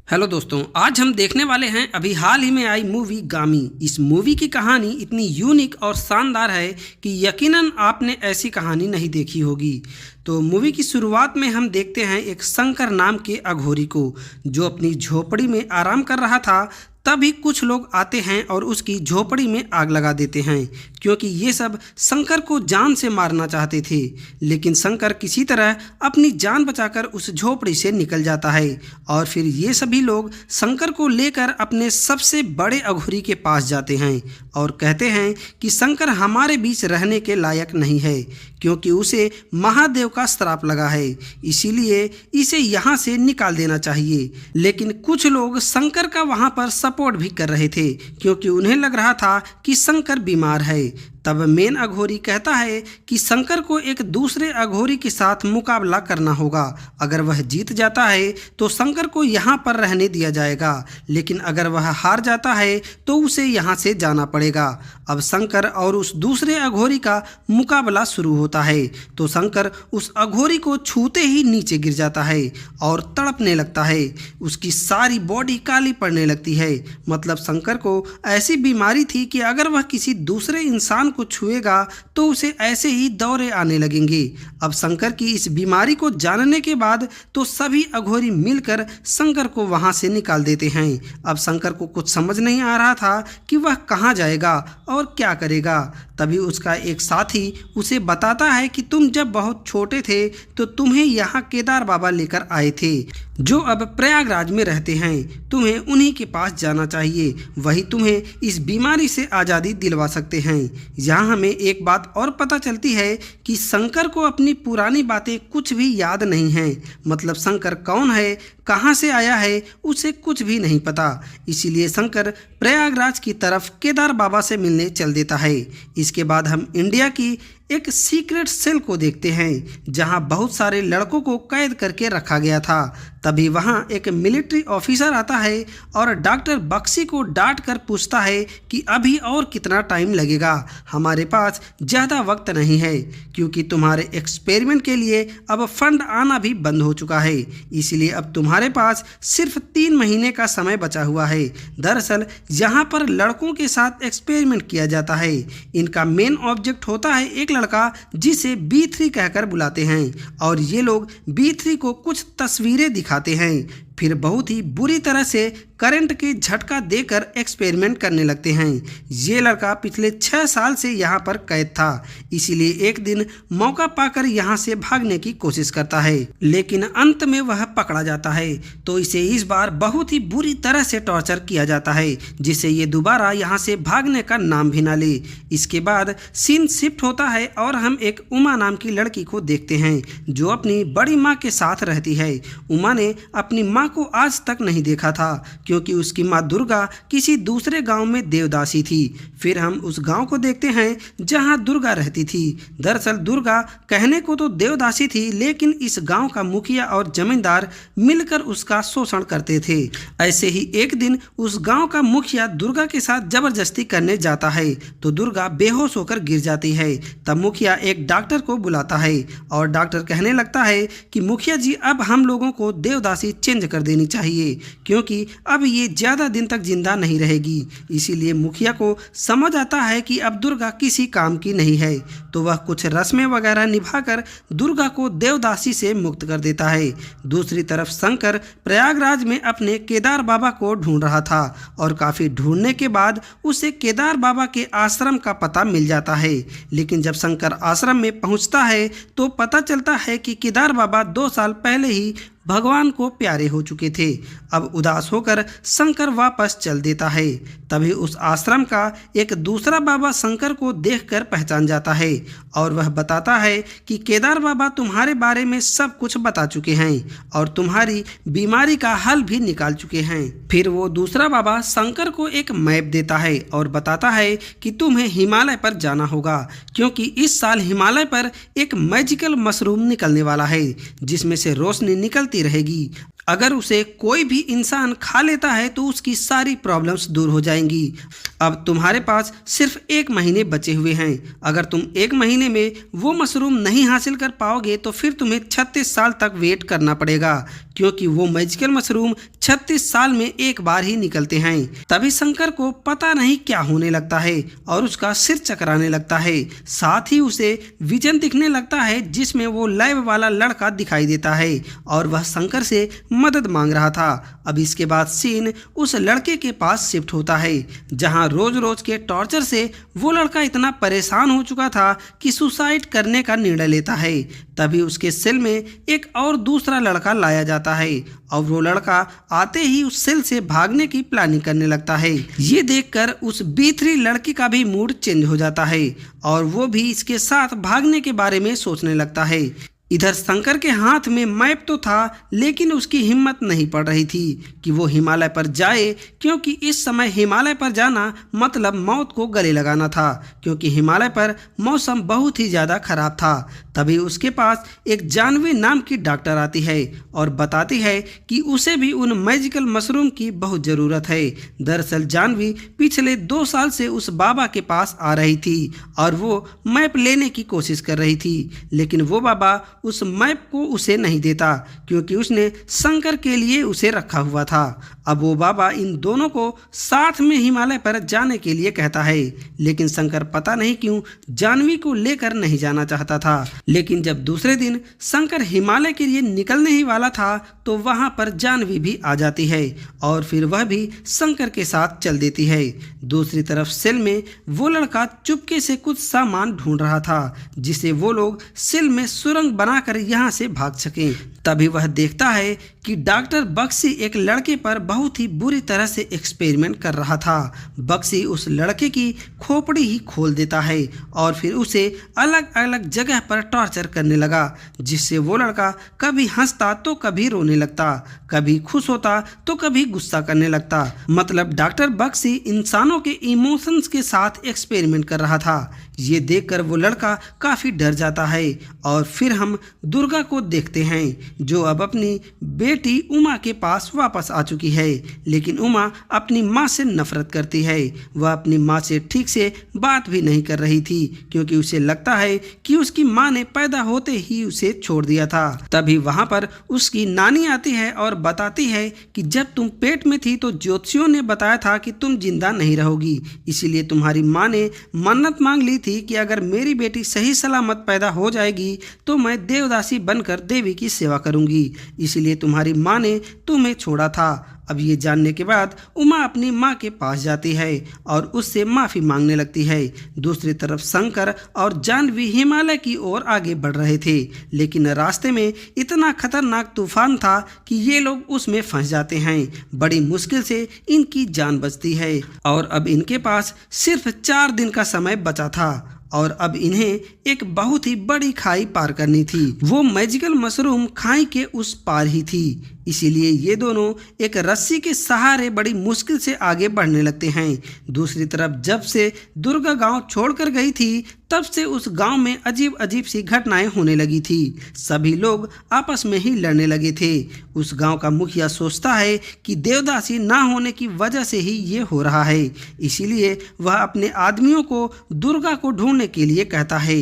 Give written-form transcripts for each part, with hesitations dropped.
Hello दोस्तों, आज हम देखने वाले हैं अभी हाल ही में आई मूवी गामी। इस मूवी की कहानी इतनी यूनिक और शानदार है कि यकीनन आपने ऐसी कहानी नहीं देखी होगी। तो मूवी की शुरुआत में हम देखते हैं एक शंकर नाम के अघोरी को, जो अपनी झोपड़ी में आराम कर रहा था। तभी कुछ लोग आते हैं और उसकी झोपड़ी में आग लगा देते हैं, क्योंकि ये सब शंकर को जान से मारना चाहते थे। लेकिन शंकर किसी तरह अपनी जान बचाकर उस झोपड़ी से निकल जाता है और फिर ये सभी लोग शंकर को लेकर अपने सबसे बड़े अघोरी के पास जाते हैं और कहते हैं कि शंकर हमारे बीच रहने के लायक नहीं है, क्योंकि उसे महादेव का श्राप लगा है, इसीलिए इसे यहाँ से निकाल देना चाहिए। लेकिन कुछ लोग शंकर का वहाँ पर सपोर्ट भी कर रहे थे, क्योंकि उन्हें लग रहा था कि शंकर बीमार है। तब मेन अघोरी कहता है कि शंकर को एक दूसरे अघोरी के साथ मुकाबला करना होगा। अगर वह जीत जाता है तो शंकर को यहाँ पर रहने दिया जाएगा, लेकिन अगर वह हार जाता है तो उसे यहाँ से जाना पड़ेगा। अब शंकर और उस दूसरे अघोरी का मुकाबला शुरू होता है तो शंकर उस अघोरी को छूते ही नीचे गिर जाता है और तड़पने लगता है। उसकी सारी बॉडी काली पड़ने लगती है। मतलब शंकर को ऐसी बीमारी थी कि अगर वह किसी दूसरे इंसान को छुएगा तो उसे ऐसे ही दौरे आने लगेंगे। अब शंकर की इस बीमारी को जानने के बाद तो सभी अघोरी मिलकर शंकर को वहां से निकाल देते हैं। अब शंकर को कुछ समझ नहीं आ रहा था कि वह कहां जाएगा और क्या करेगा। तभी उसका एक साथी उसे बताता है कि तुम जब बहुत छोटे थे तो तुम्हें यहाँ केदार बाबा लेकर आए थे, जो अब प्रयागराज में रहते हैं। तुम्हें उन्हीं के पास जाना चाहिए, वही तुम्हें इस बीमारी से आज़ादी दिलवा सकते हैं। यहाँ हमें एक बात और पता चलती है कि शंकर को अपनी पुरानी बातें कुछ भी याद नहीं हैं। मतलब शंकर कौन है, कहाँ से आया है, उसे कुछ भी नहीं पता। इसीलिए शंकर प्रयागराज की तरफ केदार बाबा से मिलने चल देता है। इसके बाद हम इंडिया की एक सीक्रेट सेल को देखते हैं, जहां बहुत सारे लड़कों को कैद करके रखा गया था। तभी वहां एक मिलिट्री ऑफिसर आता है और डॉक्टर बक्सी को डांट कर पूछता है कि अभी और कितना टाइम लगेगा, हमारे पास ज़्यादा वक्त नहीं है, क्योंकि तुम्हारे एक्सपेरिमेंट के लिए अब फंड आना भी बंद हो चुका है। इसलिए अब तुम्हारे पास सिर्फ 3 महीने का समय बचा हुआ है। दरअसल यहाँ पर लड़कों के साथ एक्सपेरिमेंट किया जाता है। इनका मेन ऑब्जेक्ट होता है एक लड़का जिसे B3 कहकर बुलाते हैं, और ये लोग B3 को कुछ तस्वीरें दिखाते हैं, फिर बहुत ही बुरी तरह से करंट के झटका देकर एक्सपेरिमेंट करने लगते हैं। ये लड़का पिछले 6 साल से यहाँ पर कैद था, इसीलिए एक दिन मौका पाकर यहाँ से भागने की कोशिश करता है, लेकिन अंत में वह पकड़ा जाता है। तो इसे इस बार बहुत ही बुरी तरह से टॉर्चर किया जाता है, जिससे ये दोबारा यहाँ से भागने का नाम भी ना ले। इसके बाद सीन शिफ्ट होता है और हम एक उमा नाम की लड़की को देखते हैं, जो अपनी बड़ी माँ के साथ रहती है। उमा ने अपनी माँ को आज तक नहीं देखा था, क्योंकि उसकी माँ दुर्गा किसी दूसरे गांव में देवदासी थी। फिर हम उस गांव को देखते हैं जहां दुर्गा रहती थी। दरअसल दुर्गा कहने को तो देवदासी थी, लेकिन इस गांव का मुखिया और जमींदार मिलकर उसका शोषण करते थे। ऐसे ही एक दिन उस गांव का मुखिया दुर्गा के साथ जबरदस्ती करने जाता है तो दुर्गा बेहोश होकर गिर जाती है। तब मुखिया एक डॉक्टर को बुलाता है और डॉक्टर कहने लगता है कि मुखिया जी, अब हम लोगों को देवदासी चेंज कर देनी चाहिए, क्योंकि अब ये ज़्यादा दिन तक जिंदा नहीं रहेगी। इसीलिए मुखिया को समझ आता है कि अब दुर्गा किसी काम की नहीं है, तो वह कुछ रस्में वगैरह निभाकर दुर्गा को देवदासी से मुक्त कर देता है। दूसरी तरफ शंकर प्रयागराज में अपने केदार बाबा को ढूंढ रहा था और काफ़ी ढूंढने के बाद उसे केदार बाबा के आश्रम का पता मिल जाता है। लेकिन जब शंकर आश्रम में पहुंचता है तो पता चलता है कि केदार बाबा 2 साल पहले ही भगवान को प्यारे हो चुके थे। अब उदास होकर शंकर वापस चल देता है। तभी उस आश्रम का एक दूसरा बाबा शंकर को देखकर पहचान जाता है और वह बताता है कि केदार बाबा तुम्हारे बारे में सब कुछ बता चुके हैं और तुम्हारी बीमारी का हल भी निकाल चुके हैं। फिर वो दूसरा बाबा शंकर को एक मैप देता है और बताता है कि तुम्हें हिमालय पर जाना होगा, क्योंकि इस साल हिमालय पर एक मैजिकल मशरूम निकलने वाला है, जिसमें से रोशनी निकलती रहेगी। अगर उसे कोई भी इंसान खा लेता है तो उसकी सारी प्रॉब्लम्स दूर हो जाएंगी। अब तुम्हारे पास सिर्फ 1 महीने बचे हुए हैं। अगर तुम 1 महीने में वो मशरूम नहीं हासिल कर पाओगे तो फिर तुम्हें 36 साल तक वेट करना पड़ेगा, क्योंकि वो मैजिकल मशरूम 36 साल में एक बार ही निकलते हैं। तभी शंकर को पता नहीं क्या होने लगता है और उसका सिर चकराने लगता है। साथ ही उसे विजन दिखने लगता है जिसमें वो लैब वाला लड़का दिखाई देता है और वह शंकर से मदद मांग रहा था। अब इसके बाद सीन उस लड़के के पास शिफ्ट होता है जहां रोज रोज के टॉर्चर से वो लड़का इतना परेशान हो चुका था कि सुसाइड करने का निर्णय लेता है। तभी उसके सेल में एक और दूसरा लड़का लाया जाता है और वो लड़का आते ही उस सेल से भागने की प्लानिंग करने लगता है। ये देखकर उस B3 लड़की का भी मूड चेंज हो जाता है और वो भी इसके साथ भागने के बारे में सोचने लगता है। इधर शंकर के हाथ में मैप तो था लेकिन उसकी हिम्मत नहीं पड़ रही थी कि वो हिमालय पर जाए, क्योंकि इस समय हिमालय पर जाना मतलब मौत को गले लगाना था, क्योंकि हिमालय पर मौसम बहुत ही ज़्यादा खराब था। तभी उसके पास एक जानवी नाम की डॉक्टर आती है और बताती है कि उसे भी उन मैजिकल मशरूम की बहुत ज़रूरत है। दरअसल जानवी पिछले 2 साल से उस बाबा के पास आ रही थी और वो मैप लेने की कोशिश कर रही थी, लेकिन वो बाबा उस मैप को उसे नहीं देता क्योंकि उसने शंकर के लिए उसे रखा हुआ था। अब वो बाबा इन दोनों को साथ में हिमालय पर जाने के लिए कहता है, लेकिन शंकर पता नहीं क्यों जानवी को लेकर नहीं जाना चाहता था। लेकिन जब दूसरे दिन शंकर हिमालय के लिए निकलने ही वाला था तो वहां पर जानवी भी आ जाती है और फिर वह भी शंकर के साथ चल देती है। दूसरी तरफ सेल में वो लड़का चुपके से कुछ सामान ढूंढ रहा था जिसे वो लोग सेल में सुरंग बनाकर यहाँ से भाग सकें। तभी वह देखता है कि डॉक्टर बक्सी एक लड़के पर बहुत ही बुरी तरह से एक्सपेरिमेंट कर रहा था। बक्सी उस लड़के की खोपड़ी ही खोल देता है और फिर उसे अलग अलग जगह पर टॉर्चर करने लगा, जिससे वो लड़का कभी हंसता तो कभी रोने लगता, कभी खुश होता तो कभी गुस्सा करने लगता। मतलब डॉक्टर बक्सी इंसानों के इमोशंस के साथ एक्सपेरिमेंट कर रहा था। ये देखकर वो लड़का काफ़ी डर जाता है और फिर हम दुर्गा को देखते हैं जो अब अपनी बेटी उमा के पास वापस आ चुकी है। लेकिन उमा अपनी माँ से नफरत करती है। वह अपनी माँ से ठीक से बात भी नहीं कर रही थी क्योंकि उसे लगता है कि उसकी माँ ने पैदा होते ही उसे छोड़ दिया था। तभी वहाँ पर उसकी नानी आती है और बताती है कि जब तुम पेट में थी तो ज्योतिषियों ने बताया था कि तुम जिंदा नहीं रहोगी, इसीलिए तुम्हारी माँ ने मन्नत मांग ली थी कि अगर मेरी बेटी सही सलामत पैदा हो जाएगी तो मैं देवदासी बनकर देवी की सेवा करूंगी, इसलिए तुम्हारी माँ ने तुम्हें छोड़ा था। अब ये जानने के बाद उमा अपनी माँ के पास जाती है और उससे माफ़ी मांगने लगती है। दूसरी तरफ शंकर और जानवी हिमालय की ओर आगे बढ़ रहे थे, लेकिन रास्ते में इतना खतरनाक तूफान था कि ये लोग उसमें फंस जाते हैं। बड़ी मुश्किल से इनकी जान बचती है और अब इनके पास सिर्फ 4 दिन का समय बचा था और अब इन्हें एक बहुत ही बड़ी खाई पार करनी थी। वो मैजिकल मशरूम खाई के उस पार ही थी, इसीलिए ये दोनों एक रस्सी के सहारे बड़ी मुश्किल से आगे बढ़ने लगते हैं। दूसरी तरफ जब से दुर्गा गांव छोड़कर गई थी तब से उस गांव में अजीब अजीब सी घटनाएं होने लगी थी। सभी लोग आपस में ही लड़ने लगे थे। उस गांव का मुखिया सोचता है कि देवदासी ना होने की वजह से ही ये हो रहा है, इसीलिए वह अपने आदमियों को दुर्गा को ढूंढने के लिए कहता है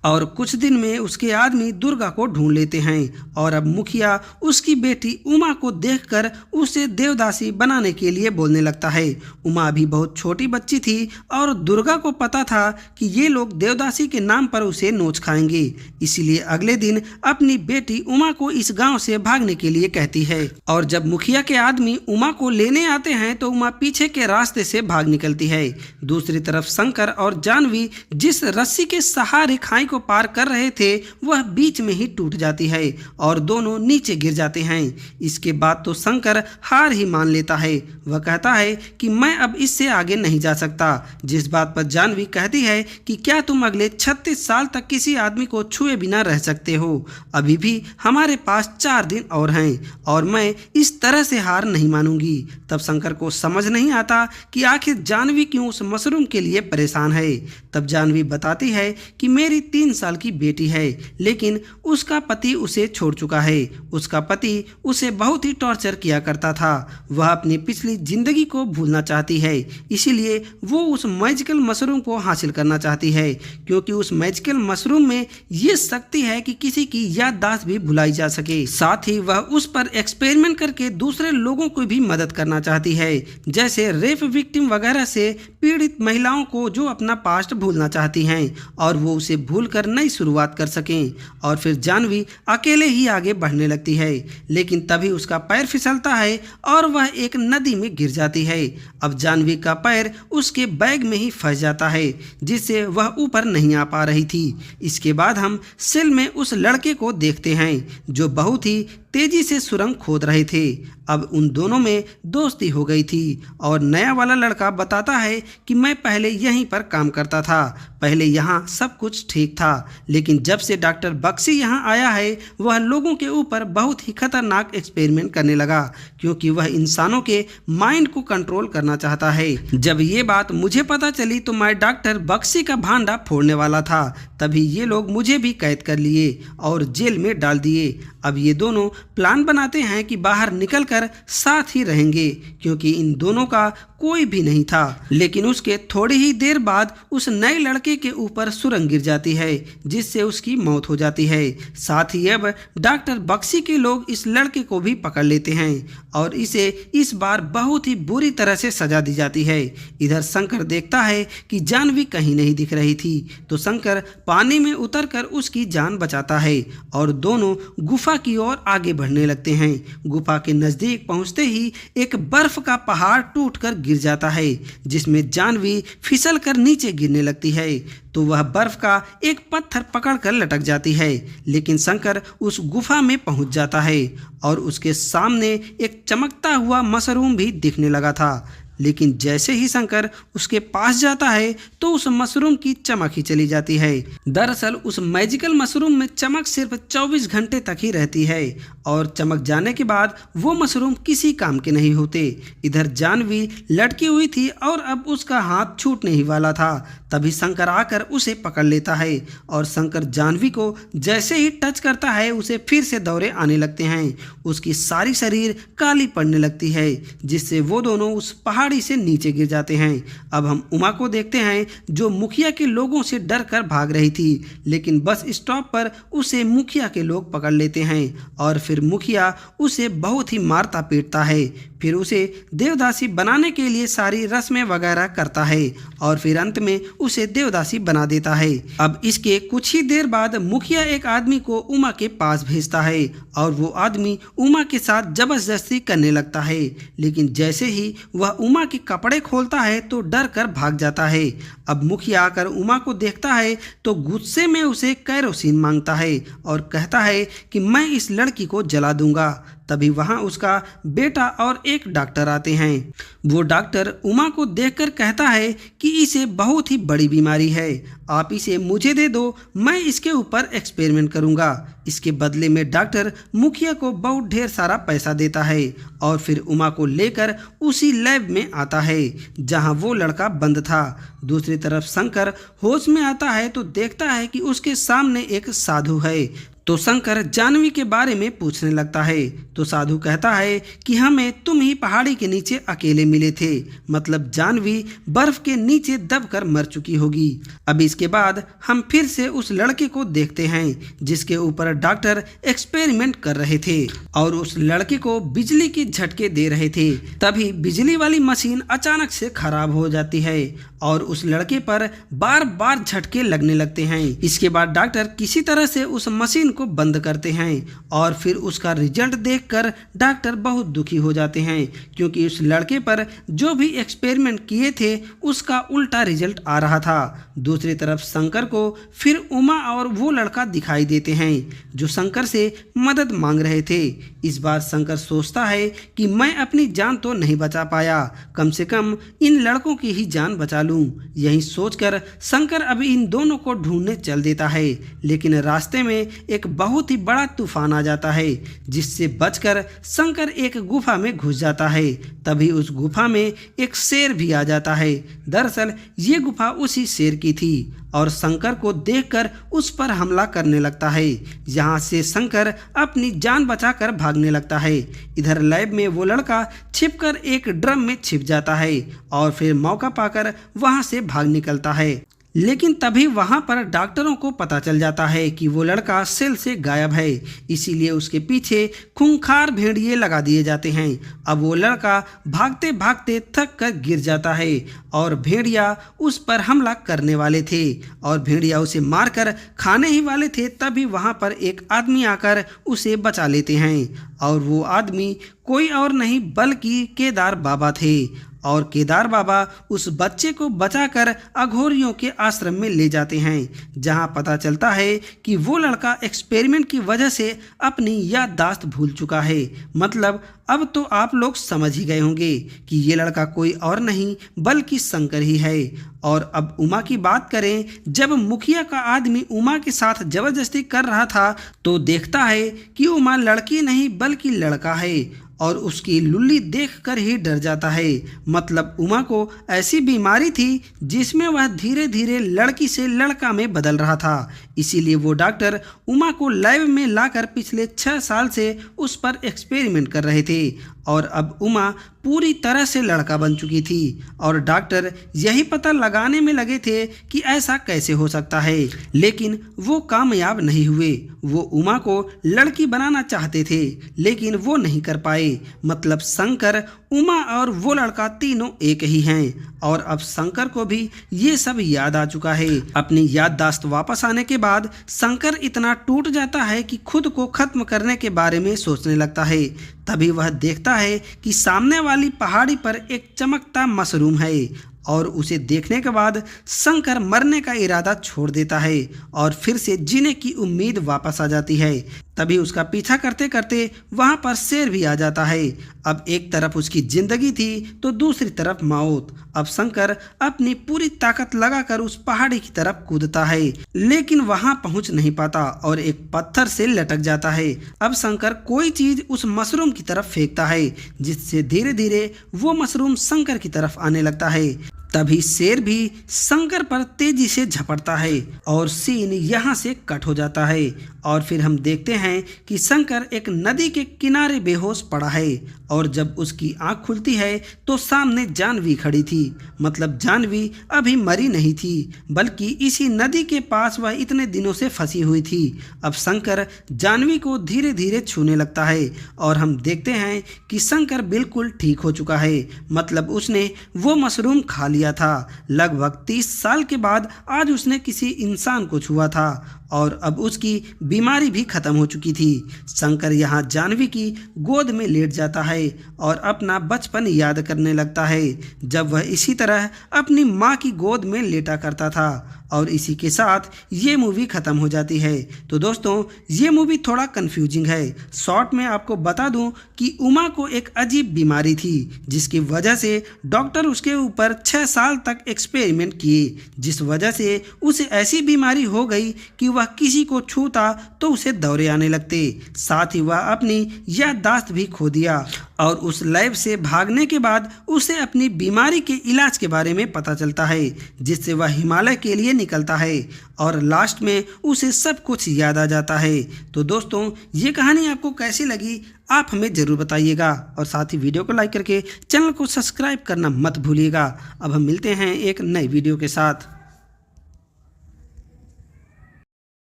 और कुछ दिन में उसके आदमी दुर्गा को ढूंढ लेते हैं। और अब मुखिया उसकी बेटी उमा को देखकर उसे देवदासी बनाने के लिए बोलने लगता है। उमा भी बहुत छोटी बच्ची थी और दुर्गा को पता था कि ये लोग देवदासी के नाम पर उसे नोच खाएंगे, इसीलिए अगले दिन अपनी बेटी उमा को इस गांव से भागने के लिए कहती है। और जब मुखिया के आदमी उमा को लेने आते हैं तो उमा पीछे के रास्ते से भाग निकलती है। दूसरी तरफ शंकर और जानवी जिस रस्सी के सहारे खाई को पार कर रहे थे वह बीच में ही टूट जाती है और दोनों नीचे गिर जाते हैं। इसके बाद तो शंकर हार ही मान लेता है। वह कहता है कि मैं अब इससे आगे नहीं जा सकता, जिस बात पर जानवी कहती है कि क्या तुम अगले 36 साल तक किसी आदमी को छुए बिना रह सकते हो? अभी भी हमारे पास 4 दिन और हैं और मैं इस तरह से हार नहीं मानूंगी। तब शंकर को समझ नहीं आता कि आखिर जानवी क्यों उस मशरूम के लिए परेशान है। तब जानवी बताती है कि मेरी 3 साल की बेटी है, लेकिन उसका पति उसे छोड़ चुका है। उसका पति उसे बहुत ही टॉर्चर किया करता था। वह अपनी पिछली जिंदगी को भूलना चाहती है, इसीलिए वो उस मैजिकल मशरूम को हासिल करना चाहती है, क्योंकि उस मैजिकल मशरूम में ये शक्ति है कि किसी की याददाश्त भी भुलाई जा सके। साथ ही वह उस पर एक्सपेरिमेंट करके दूसरे लोगों को भी मदद करना चाहती है, जैसे रेप विक्टिम वगैरह से पीड़ित महिलाओं को जो अपना पास्ट भूलना चाहती हैं और वो उसे भूलकर नई शुरुआत कर सकें। और फिर जानवी अकेले ही आगे बढ़ने लगती है, लेकिन तभी उसका पैर फिसलता है और वह एक नदी में गिर जाती है। अब जानवी का पैर उसके बैग में ही फंस जाता है, जिससे वह ऊपर नहीं आ पा रही थी। इसके बाद हम सेल में उस लड़के को देखते हैं जो बहुत ही तेजी से सुरंग खोद रहे थे। अब उन दोनों में दोस्ती हो गई थी और नया वाला लड़का बताता है कि मैं पहले यहीं पर काम करता था, पहले यहाँ सब कुछ ठीक था, लेकिन जब से डॉक्टर बक्सी यहाँ आया है वह लोगों के ऊपर बहुत ही खतरनाक एक्सपेरिमेंट करने लगा, क्योंकि वह इंसानों के माइंड को कंट्रोल करना चाहता है। जब ये बात मुझे पता चली तो मैं डॉक्टर बक्सी का भांडा फोड़ने वाला था, तभी ये लोग मुझे भी कैद कर लिए और जेल में डाल दिए। अब ये दोनों प्लान बनाते हैं कि बाहर निकलकर साथ ही रहेंगे, क्योंकि इन दोनों का कोई भी नहीं था। लेकिन उसके थोड़ी ही देर बाद उस नए लड़के के ऊपर सुरंग गिर जाती है, जिससे उसकी मौत हो जाती है। साथ ही अब डॉक्टर बक्सी के लोग इस लड़के को भी पकड़ लेते हैं और इसे इस बार बहुत ही बुरी तरह से सजा दी जाती है। इधर शंकर देखता है कि जानवी कहीं नहीं दिख रही थी, तो शंकर पानी में उतरकर उसकी जान बचाता है और दोनों गुफा की ओर आगे बढ़ने लगते हैं। गुफा के नजदीक पहुंचते ही एक बर्फ का पहाड़ टूटकर गिर जाता है, जिसमें जानवी फिसल कर नीचे गिरने लगती है, तो वह बर्फ का एक पत्थर पकड़कर लटक जाती है। लेकिन शंकर उस गुफा में पहुंच जाता है और उसके सामने एक चमकता हुआ मशरूम भी दिखने लगा था। लेकिन जैसे ही शंकर उसके पास जाता है तो उस मशरूम की चमक ही चली जाती है। दरअसल उस मैजिकल मशरूम में चमक सिर्फ 24 घंटे तक ही रहती है और चमक जाने के बाद वो मशरूम किसी काम के नहीं होते। इधर जानवी लटकी हुई थी और अब उसका हाथ छूटने ही वाला था, तभी शंकर आकर उसे पकड़ लेता है और शंकर जानवी को जैसे ही टच करता है उसे फिर से दौरे आने लगते हैं। उसकी सारी शरीर काली पड़ने लगती है, जिससे वो दोनों उस पहाड़ी से नीचे गिर जाते हैं। अब हम उमा को देखते हैं जो मुखिया के लोगों से डर कर भाग रही थी, लेकिन बस स्टॉप पर उसे मुखिया के लोग पकड़ लेते हैं और फिर मुखिया उसे बहुत ही मारता पीटता है। फिर उसे देवदासी बनाने के लिए सारी रस्में वगैरह करता है और फिर अंत में उसे देवदासी बना देता है। अब इसके कुछ ही देर बाद मुखिया एक आदमी को उमा के पास भेजता है और वो आदमी उमा के साथ जबरदस्ती करने लगता है, लेकिन जैसे ही वह उमा के कपड़े खोलता है तो डर कर भाग जाता है। अब मुखिया आकर उमा को देखता है तो गुस्से में उसे कैरोसिन मांगता है और कहता है कि मैं इस लड़की को जला दूंगा। तभी वहां उसका बेटा और एक डॉक्टर आते हैं। वो डॉक्टर उमा को देखकर कहता है कि इसे बहुत ही बड़ी बीमारी है, आप इसे मुझे दे दो, मैं इसके ऊपर एक्सपेरिमेंट करूंगा। इसके बदले में डॉक्टर मुखिया को बहुत ढेर सारा पैसा देता है और फिर उमा को लेकर उसी लैब में आता है जहां वो लड़का बंद था। दूसरी तरफ शंकर होश में आता है तो देखता है कि उसके सामने एक साधु है, तो शंकर जानवी के बारे में पूछने लगता है। तो साधु कहता है कि हमें तुम ही पहाड़ी के नीचे अकेले मिले थे, मतलब जानवी बर्फ के नीचे दबकर मर चुकी होगी। अब इसके बाद हम फिर से उस लड़के को देखते हैं जिसके ऊपर डॉक्टर एक्सपेरिमेंट कर रहे थे और उस लड़के को बिजली की झटके दे रहे थे। तभी बिजली वाली मशीन अचानक से खराब हो जाती है और उस लड़के पर बार बार झटके लगने लगते हैं। इसके बाद डॉक्टर किसी तरह से उस मशीन को बंद करते हैं और फिर उसका रिजल्ट देखकर डॉक्टर बहुत दुखी हो जाते हैं, क्योंकि उस लड़के पर जो भी एक्सपेरिमेंट किए थे उसका उल्टा रिजल्ट आ रहा था। दूसरी तरफ शंकर को फिर उमा और वो लड़का दिखाई देते हैं जो शंकर से मदद मांग रहे थे। इस बार शंकर सोचता है कि मैं अपनी जान तो नहीं बचा पाया, कम से कम इन लड़कों की ही जान बचा लूं। यही सोचकर शंकर अभी इन दोनों को ढूंढने चल देता है, लेकिन रास्ते में एक एक बहुत ही बड़ा तूफान आ जाता है, जिससे बचकर शंकर एक गुफा में घुस जाता है। तभी उस गुफा में एक शेर भी आ जाता है। दरअसल ये गुफा उसी शेर की थी और शंकर को देखकर उस पर हमला करने लगता है। यहाँ से शंकर अपनी जान बचाकर भागने लगता है। इधर लैब में वो लड़का छिपकर एक ड्रम में छिप जाता है और फिर मौका पाकर वहाँ से भाग निकलता है। लेकिन तभी वहां पर डॉक्टरों को पता चल जाता है कि वो लड़का सेल से गायब है, इसीलिए उसके पीछे खूंखार भेड़िए लगा दिए जाते हैं। अब वो लड़का भागते भागते थक कर गिर जाता है और भेड़िया उस पर हमला करने वाले थे और भेड़िया उसे मारकर खाने ही वाले थे। तभी वहां पर एक आदमी आकर उसे बचा लेते हैं और वो आदमी कोई और नहीं बल्कि केदार बाबा थे। और केदार बाबा उस बच्चे को बचाकर अघोरियों के आश्रम में ले जाते हैं, जहां पता चलता है कि वो लड़का एक्सपेरिमेंट की वजह से अपनी याददाश्त भूल चुका है। मतलब अब तो आप लोग समझ ही गए होंगे कि ये लड़का कोई और नहीं बल्कि शंकर ही है। और अब उमा की बात करें, जब मुखिया का आदमी उमा के साथ जबरदस्ती कर रहा था तो देखता है कि उमा लड़की नहीं बल्कि लड़का है और उसकी लुल्ली देखकर ही डर जाता है। मतलब उमा को ऐसी बीमारी थी जिसमें वह धीरे धीरे लड़की से लड़का में बदल रहा था। इसीलिए वो डॉक्टर उमा को लैब में लाकर पिछले 6 साल से उस पर एक्सपेरिमेंट कर रहे थे और अब उमा पूरी तरह से लड़का बन चुकी थी और डॉक्टर यही पता लगाने में लगे थे कि ऐसा कैसे हो सकता है। लेकिन वो कामयाब नहीं हुए। वो उमा को लड़की बनाना चाहते थे लेकिन वो नहीं कर पाए। मतलब शंकर, उमा और वो लड़का तीनों एक ही हैं और अब शंकर को भी ये सब याद आ चुका है। अपनी याददाश्त वापस आने के बाद शंकर इतना टूट जाता है कि खुद को खत्म करने के बारे में सोचने लगता है। तभी वह देखता है कि सामने वाली पहाड़ी पर एक चमकता मशरूम है और उसे देखने के बाद शंकर मरने का इरादा छोड़ देता है और फिर से जीने की उम्मीद वापस आ जाती है। तभी उसका पीछा करते करते वहां पर शेर भी आ जाता है। अब एक तरफ उसकी जिंदगी थी तो दूसरी तरफ मौत। अब शंकर अपनी पूरी ताकत लगाकर उस पहाड़ी की तरफ कूदता है लेकिन वहां पहुंच नहीं पाता और एक पत्थर से लटक जाता है। अब शंकर कोई चीज उस मशरूम की तरफ फेंकता है जिससे धीरे धीरे वो मशरूम शंकर की तरफ आने लगता है। तभी शेर भी शंकर पर तेजी से झपटता है और सीन यहाँ से कट हो जाता है और फिर हम देखते हैं कि शंकर एक नदी के किनारे बेहोश पड़ा है और जब उसकी आंख खुलती है तो सामने जानवी खड़ी थी। मतलब जानवी अभी मरी नहीं थी बल्कि इसी नदी के पास वह इतने दिनों से फंसी हुई थी। अब शंकर जानवी को धीरे धीरे छूने लगता है और हम देखते हैं कि शंकर बिल्कुल ठीक हो चुका है। मतलब उसने वो मशरूम खा लिया था। लगभग 30 साल के बाद आज उसने किसी इंसान को छुआ था और अब उसकी बीमारी भी खत्म हो चुकी थी। शंकर यहाँ जानवी की गोद में लेट जाता है और अपना बचपन याद करने लगता है जब वह इसी तरह अपनी माँ की गोद में लेटा करता था। और इसी के साथ ये मूवी ख़त्म हो जाती है। तो दोस्तों ये मूवी थोड़ा कंफ्यूजिंग है। शॉर्ट में आपको बता दूं कि उमा को एक अजीब बीमारी थी जिसकी वजह से डॉक्टर उसके ऊपर 6 साल तक एक्सपेरिमेंट किए, जिस वजह से उसे ऐसी बीमारी हो गई कि वह किसी को छूता तो उसे दौरे आने लगते। साथ ही वह अपनी याददाश्त भी खो दिया और उस लैब से भागने के बाद उसे अपनी बीमारी के इलाज के बारे में पता चलता है जिससे वह हिमालय के लिए निकलता है और लास्ट में उसे सब कुछ याद आ जाता है। तो दोस्तों ये कहानी आपको कैसी लगी आप हमें ज़रूर बताइएगा और साथ ही वीडियो को लाइक करके चैनल को सब्सक्राइब करना मत भूलिएगा। अब हम मिलते हैं एक नई वीडियो के साथ।